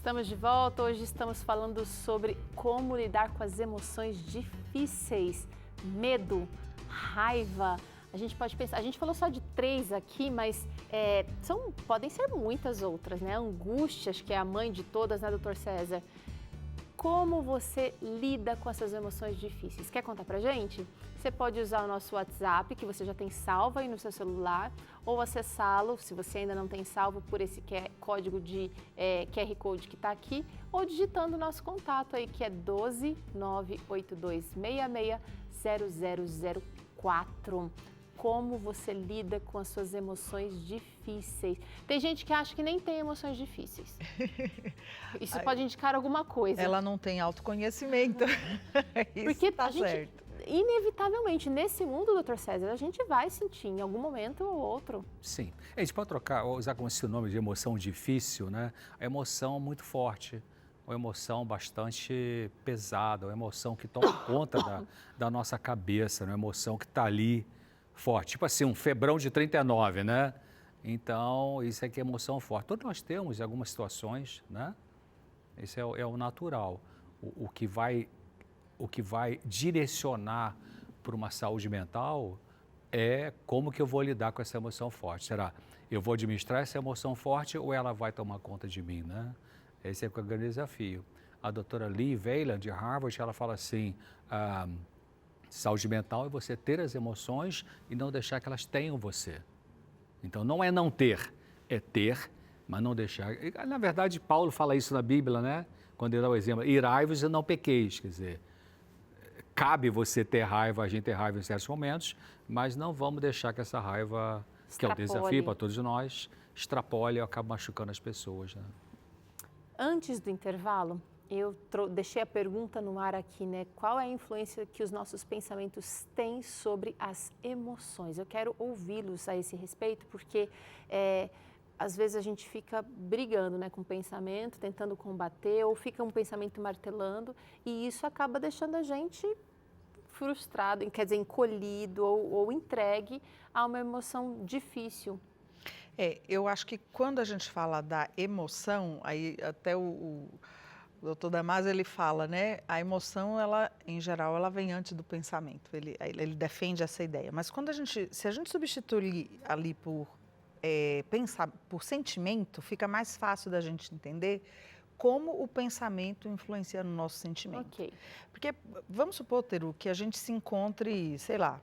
Estamos de volta. Hoje estamos falando sobre como lidar com as emoções difíceis, medo, raiva. A gente pode pensar, a gente falou só de 3 aqui, mas podem ser muitas outras, né? Angústia, acho que é a mãe de todas, né, doutor César? Como você lida com essas emoções difíceis? Quer contar pra gente? Você pode usar o nosso WhatsApp, que você já tem salvo aí no seu celular, ou acessá-lo, se você ainda não tem salvo, por esse código de QR Code que está aqui, ou digitando o nosso contato aí, que é 12 98266 0004. Como você lida com as suas emoções difíceis? Tem gente que acha que nem tem emoções difíceis. Isso pode indicar alguma coisa. Ela não tem autoconhecimento. Porque tá certo. Inevitavelmente, nesse mundo, doutor César, a gente vai sentir em algum momento ou outro. Sim. A gente pode usar como esse nome de emoção difícil, né? A emoção muito forte, uma emoção bastante pesada, uma emoção que toma conta da nossa cabeça, uma emoção que está ali forte. Tipo assim, um febrão de 39, né? Então, isso aqui é emoção forte. Todos nós temos em algumas situações, né? Esse é o natural. O que vai direcionar para uma saúde mental é como que eu vou lidar com essa emoção forte. Será eu vou administrar essa emoção forte ou ela vai tomar conta de mim, né? Esse é o grande desafio. A doutora Lee Wayland, de Harvard, ela fala assim, saúde mental é você ter as emoções e não deixar que elas tenham você. Então, não é não ter, é ter, mas não deixar. Na verdade, Paulo fala isso na Bíblia, né? Quando ele dá o exemplo, irai-vos e não pequeis, quer dizer, cabe você ter raiva, a gente ter raiva em certos momentos, mas não vamos deixar que essa raiva, que é um desafio para todos nós, extrapole e acabe machucando as pessoas, né? Antes do intervalo, eu deixei a pergunta no ar aqui, né? Qual é a influência que os nossos pensamentos têm sobre as emoções? Eu quero ouvi-los a esse respeito, porque às vezes a gente fica brigando, né, com o pensamento, tentando combater, ou fica um pensamento martelando, e isso acaba deixando a gente frustrado, quer dizer, encolhido ou entregue a uma emoção difícil. Eu acho que quando a gente fala da emoção, aí até o doutor Damasio, ele fala, né, a emoção, ela, em geral, ela vem antes do pensamento, ele defende essa ideia, mas se a gente substituir ali por sentimento, fica mais fácil da gente entender como o pensamento influencia no nosso sentimento. Okay. Porque, vamos supor, Teru, que a gente se encontre, sei lá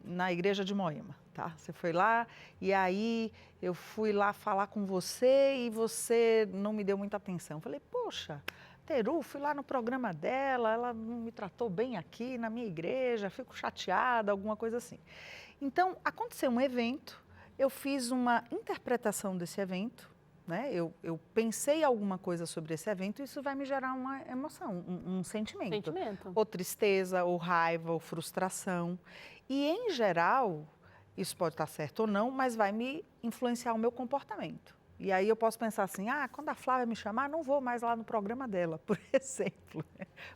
na igreja de Moema, tá? Você foi lá e aí eu fui lá falar com você e você não me deu muita atenção. Falei, poxa, Teru, fui lá no programa dela, ela não me tratou bem aqui na minha igreja, fico chateada, alguma coisa assim. Então, aconteceu um evento, eu fiz uma interpretação desse evento, né? Eu pensei alguma coisa sobre esse evento e isso vai me gerar uma emoção, um sentimento. Ou tristeza, ou raiva, ou frustração. E, em geral, isso pode estar certo ou não, mas vai me influenciar o meu comportamento. E aí eu posso pensar assim, quando a Flávia me chamar, não vou mais lá no programa dela, por exemplo.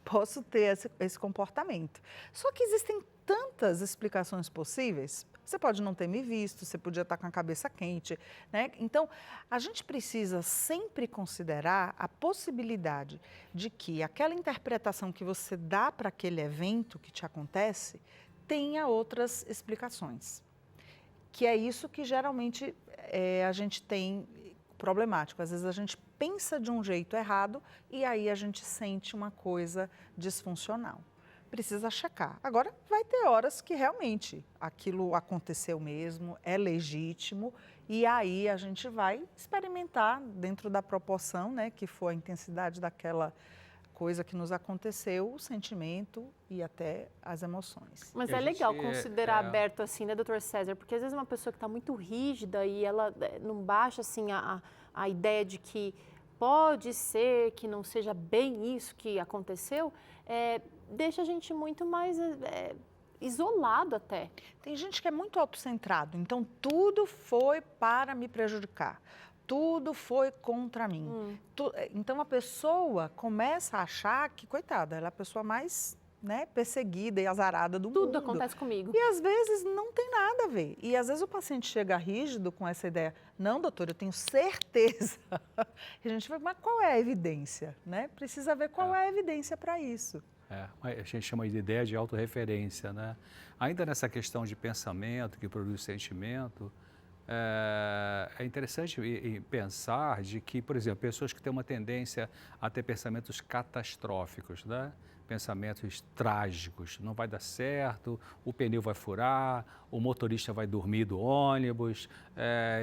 Posso ter esse comportamento. Só que existem tantas explicações possíveis. Você pode não ter me visto, você podia estar com a cabeça quente, né? Então, a gente precisa sempre considerar a possibilidade de que aquela interpretação que você dá para aquele evento que te acontece tenha outras explicações. Que é isso que geralmente a gente tem problemático. Às vezes a gente pensa de um jeito errado e aí a gente sente uma coisa disfuncional. Precisa checar. Agora, vai ter horas que realmente aquilo aconteceu mesmo, é legítimo, e aí a gente vai experimentar dentro da proporção, né, que for a intensidade daquela coisa que nos aconteceu, o sentimento e até as emoções. Mas é legal considerar aberto assim, né, doutor César? Porque às vezes uma pessoa que está muito rígida e ela não baixa assim a ideia de que pode ser que não seja bem isso que aconteceu, deixa a gente muito mais isolado até. Tem gente que é muito autocentrado, então tudo foi para me prejudicar, tudo foi contra mim. Então a pessoa começa a achar que, coitada, ela é a pessoa mais né, perseguida e azarada do mundo. Tudo acontece comigo. E às vezes não tem nada a ver. E às vezes o paciente chega rígido com essa ideia, não, doutor, eu tenho certeza. E a gente vai, mas qual é a evidência? Né? Precisa ver qual é a evidência para isso. A gente chama de ideia de autorreferência, né? Ainda nessa questão de pensamento que produz sentimento, é interessante pensar de que, por exemplo, pessoas que têm uma tendência a ter pensamentos catastróficos, né? Pensamentos trágicos, não vai dar certo, o pneu vai furar, o motorista vai dormir do ônibus,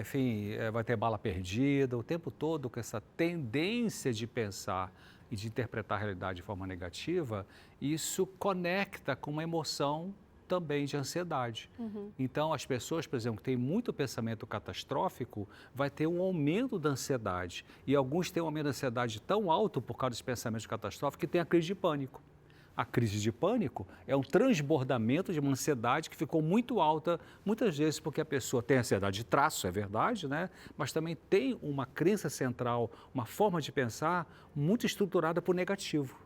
enfim, vai ter bala perdida, o tempo todo com essa tendência de pensar e de interpretar a realidade de forma negativa, isso conecta com uma emoção também de ansiedade. Então, as pessoas, por exemplo, que têm muito pensamento catastrófico, vai ter um aumento da ansiedade. E alguns têm um aumento da ansiedade tão alto por causa dos pensamentos catastróficos que tem a crise de pânico. A crise de pânico é um transbordamento de uma ansiedade que ficou muito alta, muitas vezes porque a pessoa tem ansiedade de traço, é verdade, né? Mas também tem uma crença central, uma forma de pensar muito estruturada por negativo.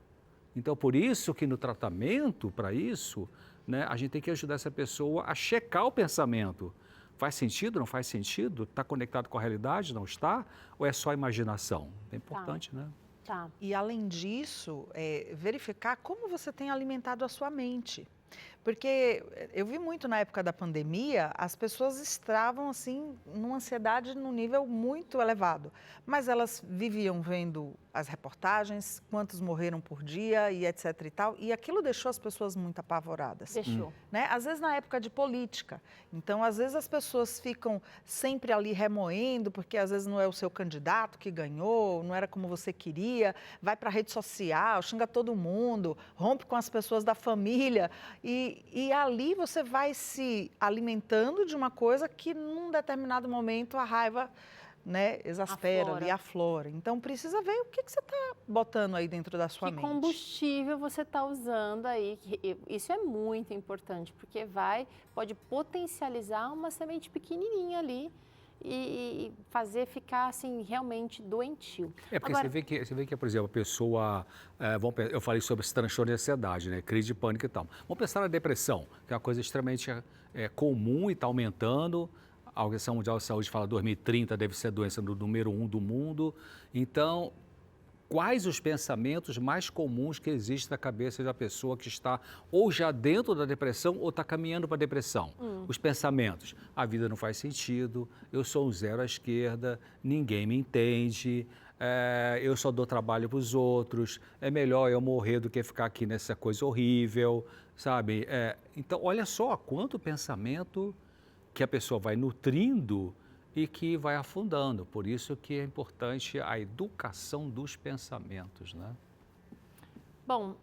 Então, por isso que no tratamento, para isso, né, a gente tem que ajudar essa pessoa a checar o pensamento. Faz sentido, não faz sentido? Está conectado com a realidade, não está? Ou é só imaginação? É importante, né? Tá. E além disso, verificar como você tem alimentado a sua mente. Porque eu vi muito na época da pandemia, as pessoas estavam assim, numa ansiedade num nível muito elevado. Mas elas viviam vendo as reportagens, quantos morreram por dia e etc e tal. E aquilo deixou as pessoas muito apavoradas. Deixou. Né? Às vezes na época de política. Então, às vezes as pessoas ficam sempre ali remoendo, porque às vezes não é o seu candidato que ganhou, não era como você queria, vai para a rede social, xinga todo mundo, rompe com as pessoas da família. E ali você vai se alimentando de uma coisa que num determinado momento a raiva, né, exaspera ali, aflora. Então precisa ver o que você está botando aí dentro da sua mente. Que combustível você está usando aí. Isso é muito importante, porque pode potencializar uma semente pequenininha ali e fazer ficar assim realmente doentio. Porque agora, você vê que, por exemplo, a pessoa, eu falei sobre esse transtorno de ansiedade, né, crise de pânico e tal. Vamos pensar na depressão, que é uma coisa extremamente comum e está aumentando. A Organização Mundial de Saúde fala que 2030 deve ser a doença número 1 do mundo. Então, quais os pensamentos mais comuns que existem na cabeça da pessoa que está ou já dentro da depressão ou está caminhando para a depressão? Os pensamentos, a vida não faz sentido, eu sou um zero à esquerda, ninguém me entende, eu só dou trabalho para os outros, é melhor eu morrer do que ficar aqui nessa coisa horrível, sabe? Então, olha só quanto pensamento que a pessoa vai nutrindo e que vai afundando. Por isso que é importante a educação dos pensamentos, né? Bom,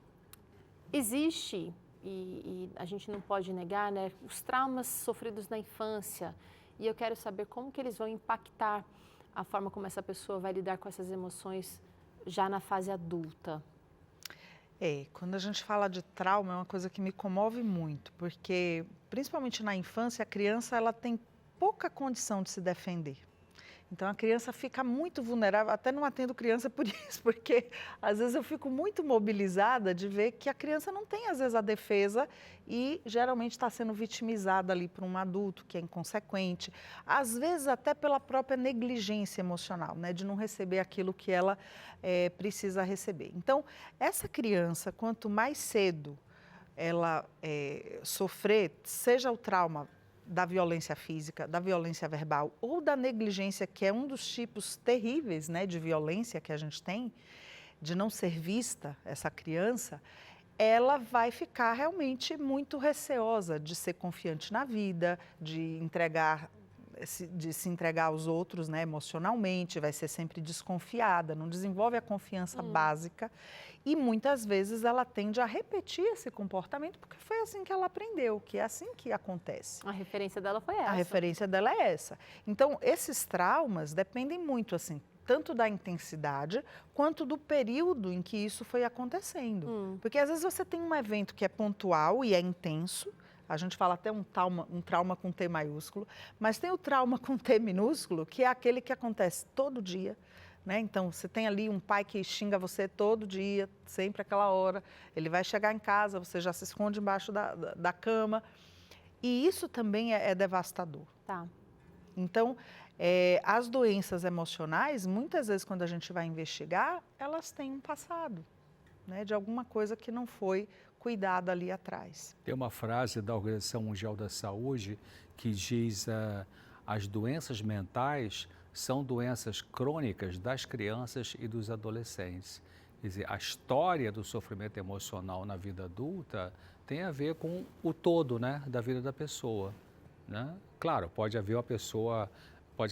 existe, e a gente não pode negar, né, os traumas sofridos na infância. E eu quero saber como que eles vão impactar a forma como essa pessoa vai lidar com essas emoções já na fase adulta. Quando a gente fala de trauma é uma coisa que me comove muito, porque principalmente na infância a criança ela tem pouca condição de se defender. Então a criança fica muito vulnerável, até não atendo criança por isso, porque às vezes eu fico muito mobilizada de ver que a criança não tem às vezes a defesa e geralmente está sendo vitimizada ali por um adulto que é inconsequente, às vezes até pela própria negligência emocional, né, de não receber aquilo que ela precisa receber. Então essa criança, quanto mais cedo ela sofrer, seja o trauma da violência física, da violência verbal ou da negligência, que é um dos tipos terríveis, né, de violência que a gente tem, de não ser vista, essa criança, ela vai ficar realmente muito receosa de ser confiante na vida, de se entregar aos outros, né, emocionalmente, vai ser sempre desconfiada, não desenvolve a confiança básica e muitas vezes ela tende a repetir esse comportamento porque foi assim que ela aprendeu, que é assim que acontece. A referência dela foi essa. A referência dela é essa. Então, esses traumas dependem muito, assim, tanto da intensidade quanto do período em que isso foi acontecendo. Porque às vezes você tem um evento que é pontual e é intenso, a gente fala até um trauma com T maiúsculo, mas tem o trauma com T minúsculo, que é aquele que acontece todo dia, né? Então, você tem ali um pai que xinga você todo dia, sempre aquela hora. Ele vai chegar em casa, você já se esconde embaixo da cama. E isso também é devastador. Tá. Então, as doenças emocionais, muitas vezes, quando a gente vai investigar, elas têm um passado, né? De alguma coisa que não foi cuidada ali atrás. Tem uma frase da Organização Mundial da Saúde que diz as doenças mentais são doenças crônicas das crianças e dos adolescentes. Quer dizer, a história do sofrimento emocional na vida adulta tem a ver com o todo, né, da vida da pessoa, né? Claro, pode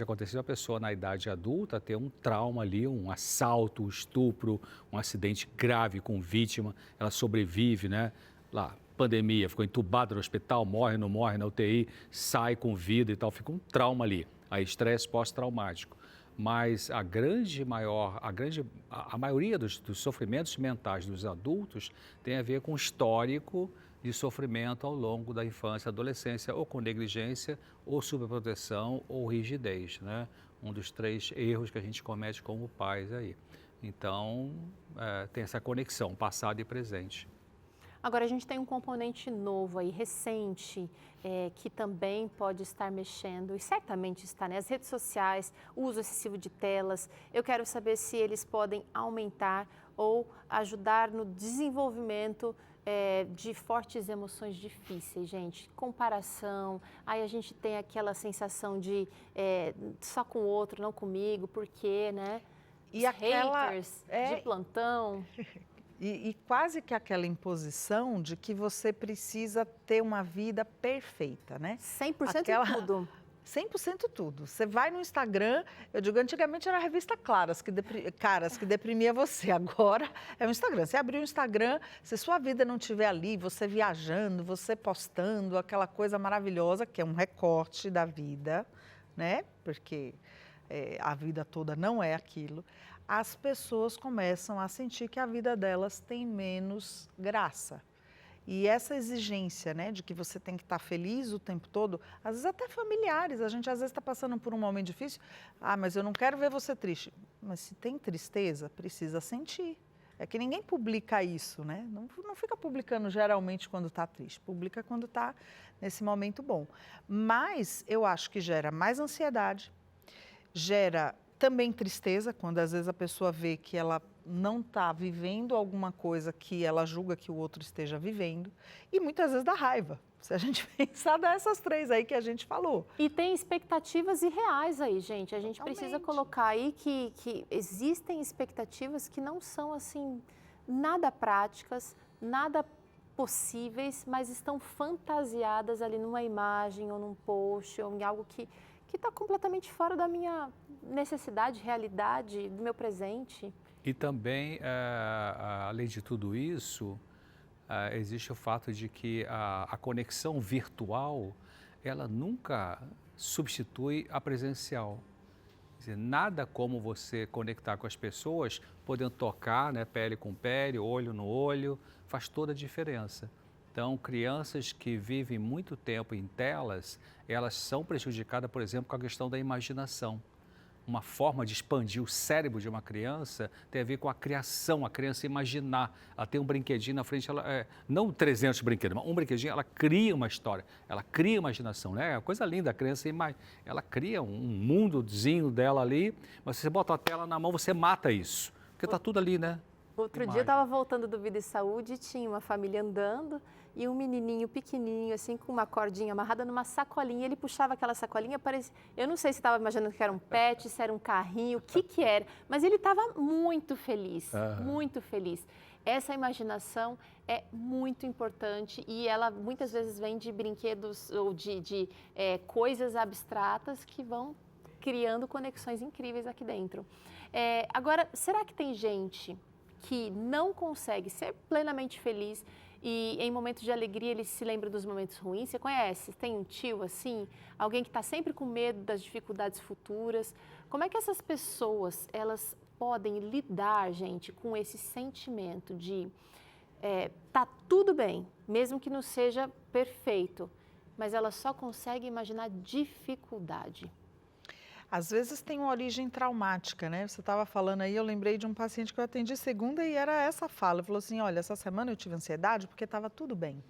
acontecer uma pessoa na idade adulta ter um trauma ali, um assalto, um estupro, um acidente grave com vítima, ela sobrevive, né? Lá, pandemia, ficou entubada no hospital, morre, não morre na UTI, sai com vida e tal, fica um trauma ali, aí estresse pós-traumático. Mas a maioria dos sofrimentos mentais dos adultos tem a ver com histórico de sofrimento ao longo da infância e adolescência, ou com negligência, ou superproteção, ou rigidez, né? Um dos 3 erros que a gente comete como pais aí. Então, tem essa conexão, passado e presente. Agora, a gente tem um componente novo aí, recente, que também pode estar mexendo, e certamente está, né? As redes sociais, o uso excessivo de telas. Eu quero saber se eles podem aumentar ou ajudar no desenvolvimento de fortes emoções difíceis, gente. Comparação, aí a gente tem aquela sensação de só com o outro, não comigo, por quê, né? E aquela haters de plantão. E quase que aquela imposição de que você precisa ter uma vida perfeita, né? 100% tudo. 100% tudo. Você vai no Instagram, eu digo, antigamente era a revista Caras que deprimia você, agora é o Instagram. Você abriu o Instagram, se sua vida não estiver ali, você viajando, você postando, aquela coisa maravilhosa, que é um recorte da vida, né? Porque a vida toda não é aquilo. As pessoas começam a sentir que a vida delas tem menos graça. E essa exigência, né, de que você tem que estar feliz o tempo todo, às vezes até familiares, a gente às vezes está passando por um momento difícil, mas eu não quero ver você triste. Mas se tem tristeza, precisa sentir. É que ninguém publica isso, né? Não fica publicando geralmente quando está triste, publica quando está nesse momento bom. Mas eu acho que gera mais ansiedade, gera também tristeza, quando às vezes a pessoa vê que ela não está vivendo alguma coisa que ela julga que o outro esteja vivendo, e muitas vezes dá raiva, se a gente pensar dessas 3 aí que a gente falou. E tem expectativas irreais aí, gente. A gente precisa colocar aí que existem expectativas que não são, assim, nada práticas, nada possíveis, mas estão fantasiadas ali numa imagem ou num post ou em algo que está completamente fora da minha necessidade, realidade, do meu presente. E também, além de tudo isso, existe o fato de que a conexão virtual, ela nunca substitui a presencial. Quer dizer, nada como você conectar com as pessoas, podendo tocar, né, pele com pele, olho no olho, faz toda a diferença. Então, crianças que vivem muito tempo em telas, elas são prejudicadas, por exemplo, com a questão da imaginação. Uma forma de expandir o cérebro de uma criança tem a ver com a criação, a criança imaginar. Ela tem um brinquedinho na frente, não 300 brinquedos, mas um brinquedinho, ela cria uma história, ela cria imaginação, né? É uma coisa linda, a criança ela cria um mundozinho dela ali, mas se você bota a tela na mão, você mata isso, porque está tudo ali, né? Outro dia eu estava voltando do Vida e Saúde e tinha uma família andando e um menininho pequenininho, assim, com uma cordinha amarrada numa sacolinha. Ele puxava aquela sacolinha, parecia... Eu não sei se estava imaginando que era um pet, se era um carrinho, o que era. Mas ele estava muito feliz, muito feliz. Essa imaginação é muito importante e ela muitas vezes vem de brinquedos ou de coisas abstratas que vão criando conexões incríveis aqui dentro. Agora, será que tem gente que não consegue ser plenamente feliz e em momentos de alegria ele se lembra dos momentos ruins? Você conhece? Tem um tio assim? Alguém que está sempre com medo das dificuldades futuras? Como é que essas pessoas, elas podem lidar, gente, com esse sentimento de tá tudo bem, mesmo que não seja perfeito, mas ela só consegue imaginar dificuldade? Às vezes tem uma origem traumática, né? Você estava falando aí, eu lembrei de um paciente que eu atendi segunda e era essa fala. Ele falou assim, olha, essa semana eu tive ansiedade porque estava tudo bem.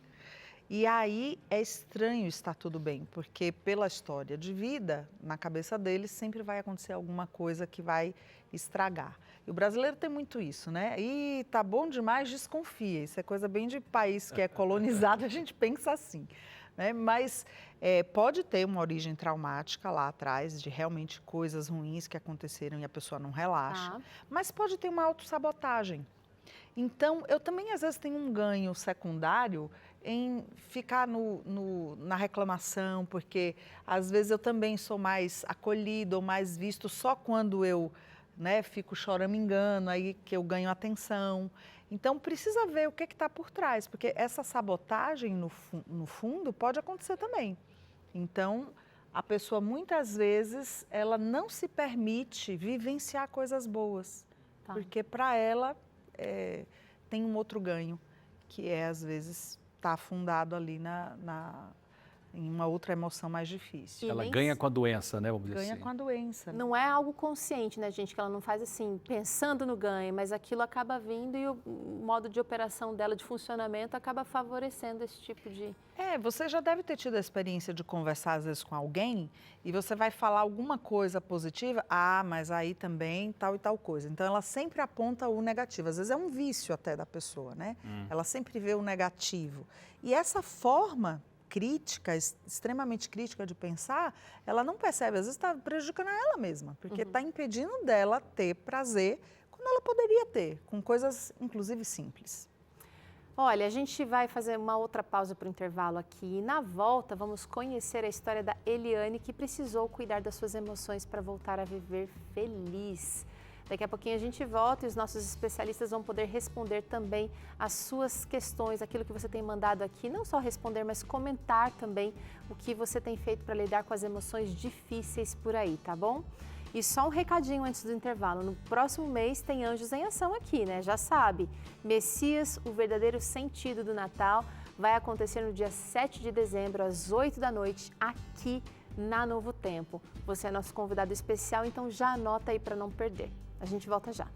E aí é estranho estar tudo bem, porque pela história de vida, na cabeça dele sempre vai acontecer alguma coisa que vai estragar. E o brasileiro tem muito isso, né? E tá bom demais, desconfia. Isso é coisa bem de país que é colonizado, a gente pensa assim, né? Mas pode ter uma origem traumática lá atrás, de realmente coisas ruins que aconteceram e a pessoa não relaxa. Tá. Mas pode ter uma autossabotagem. Então, eu também às vezes tenho um ganho secundário em ficar na reclamação, porque às vezes eu também sou mais acolhido ou mais visto só quando eu, né, fico choramingando, aí que eu ganho atenção. Então, precisa ver o que está por trás, porque essa sabotagem, no fundo, pode acontecer também. Então, a pessoa, muitas vezes, ela não se permite vivenciar coisas boas, Tá. porque para ela tem um outro ganho, que é, às vezes, estar afundado ali em uma outra emoção mais difícil. Ela nem ganha com a doença, né? Vamos dizer Ganha assim. com a doença. Não é algo consciente, né, gente? Que ela não faz assim, pensando no ganho, mas aquilo acaba vindo e o modo de operação dela, de funcionamento, acaba favorecendo esse tipo de... Você já deve ter tido a experiência de conversar, às vezes, com alguém e você vai falar alguma coisa positiva, mas aí também tal e tal coisa. Então, ela sempre aponta o negativo. Às vezes é um vício até da pessoa, né? Ela sempre vê o negativo. E essa forma crítica, extremamente crítica de pensar, ela não percebe, às vezes está prejudicando a ela mesma, porque está impedindo dela ter prazer quando ela poderia ter, com coisas, inclusive, simples. Olha, a gente vai fazer uma outra pausa para o intervalo aqui e na volta vamos conhecer a história da Eliane, que precisou cuidar das suas emoções para voltar a viver feliz. Daqui a pouquinho a gente volta e os nossos especialistas vão poder responder também as suas questões, aquilo que você tem mandado aqui, não só responder, mas comentar também o que você tem feito para lidar com as emoções difíceis por aí, tá bom? E só um recadinho antes do intervalo, no próximo mês tem Anjos em Ação aqui, né? Já sabe, Messias, o verdadeiro sentido do Natal, vai acontecer no dia 7 de dezembro, às 8 da noite, aqui na Novo Tempo. Você é nosso convidado especial, então já anota aí para não perder. A gente volta já.